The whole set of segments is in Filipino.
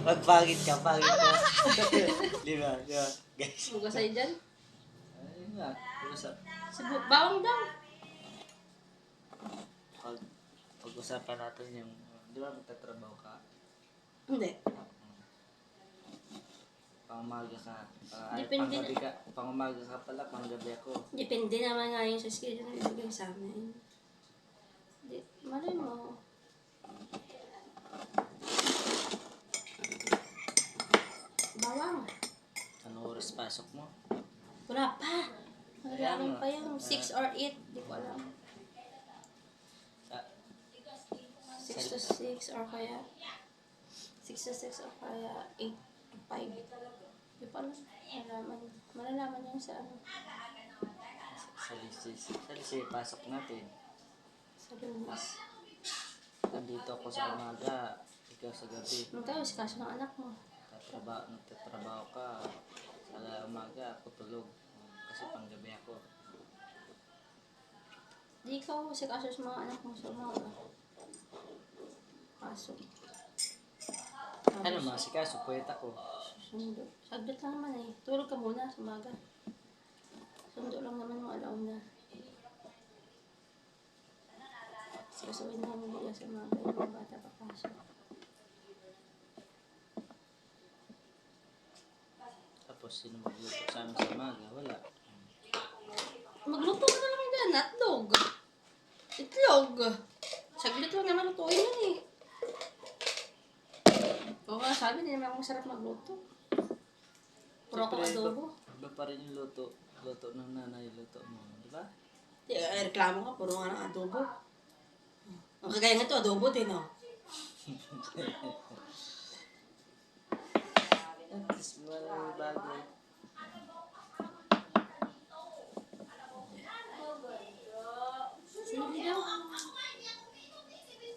Magpangit ka, pangit ka. Di ba? Di ba? Guys. Buka sa'yo dyan. Ayun nga. Usap. Bawang daw. Pag-usapan natin yung, di ba magtatrabaho ka? Hindi. Pangumaga ka. Depende Panggabi ka. Pangumaga ka pala, panggabi ako. Depende naman nga yung sa schedule na ibigay sa amin. Malay mo. Bawang. Anong oras pasok mo? Wala pa. Malalaman pa yung 6 or 8. Di ko alam. Ah, 6 to 6 or kaya 6 to 6 or kaya 8 to 5. Di ko alam. Malalaman yung sa ano. sa lisis, pasok natin. Sa lunas. Nandito ako sa umaga, ikaw sa gabi. Nung tayo, si kaso ng anak mo. Nagtatrabaho ka, sa umaga ako tulog. Kasi panggabi ako. Di ikaw si kaso sa mga anak mo sa umaga. Pasok. Ano mga sikaso, puwet ako. Sundo. Saglit lang naman eh. Tulog ka muna sa umaga. Sundo lang naman mo alauna. Sasuwin namin nila sa umaga yung mga bata papasok. Tapos sino magluto sa amin sa umaga? Wala. Magluto ka na lang dyan. Hotdog. Itlog. Saglit lang naman lutuin yan eh. Oo nga, sabi hindi naman akong sarap magluto. Puro ako adobo. Iba pa rin yung luto ng nanay, luto mo. Di ba? Reklamo ka, puro nga ng adobo. Ang kagaya nga ito, adobo din oh. At least walang bago. Sili daw.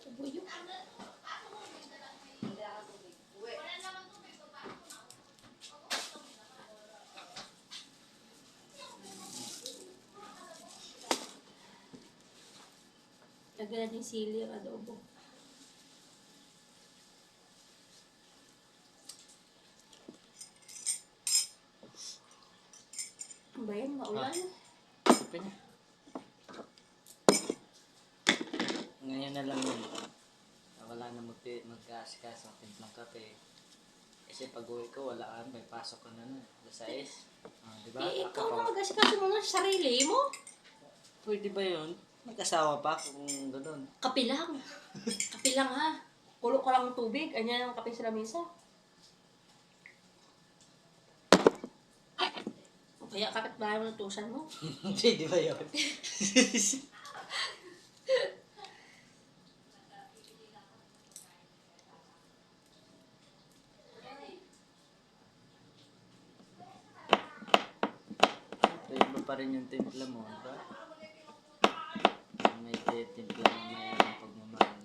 Tubuyo. Lagyan natin sili ang adobo. Ano ba yan? Maulan? Open na. Ngayon na lang yun. Wala na mag-aasikas ng timplang kape. Kasi pag uwi ko, wala ka, may pasok ka na na. Alas 6. Diba? Eh, ikaw Ako na mag-asikaso mo ng sarili mo. pwede ba yun? Mag-asawa pa kung gano'n. Kape lang. Kape lang ha. Kulo ka lang ng tubig. Anyan ang kape sa lamesa. O kaya kapit bahay mo ng tusan mo. Pwede ba yun? Iba pa rin yung timpla mo, diba? May timpla mo mayroong pagmamahal.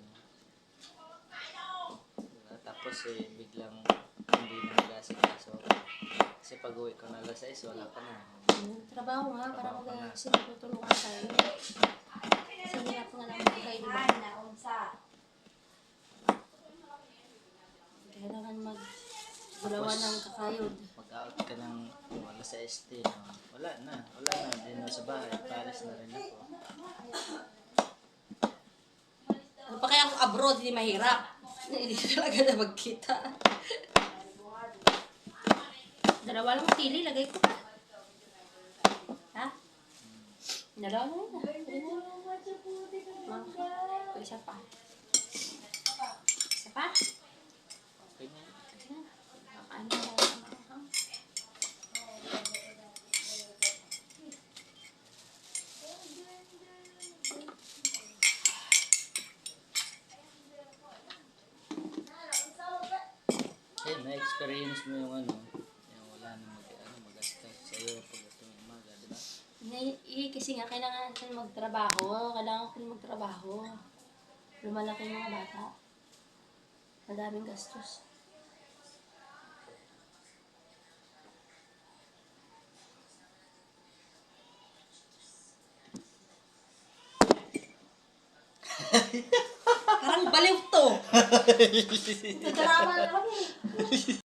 Diba? Tapos biglang hindi na mag-asikaso. Kasi pag uwi ko na alas 6, wala ka na. Trabaho nga para Trabaho ka na. magsinutulungan tayo. Kasi hirap nga lang kayo, di ba? Kailangan maggulawan ng kakayod. Mag-out ka ng alas 6 din. Wala na. Din na sa bahay. Paris na rin ako. Ano pa kaya kung abroad, hindi mahirap. Hindi talaga na magkita. Dalawa lang sili, lagay ko pa. Ha? Dalawa na rin. Isa pa. Isa pa? Okay na. Kakain na lang ang anghang. Na-experience mo yung yung wala na mag-askas sa'yo pag ito yung umaga, di ba? Kasi nga, kailangan natin magtrabaho. Kailangan ko rin magtrabaho. Lumalaki yung mga bata. Madaming gastos. Parang baliw to. Ito drama na naman eh.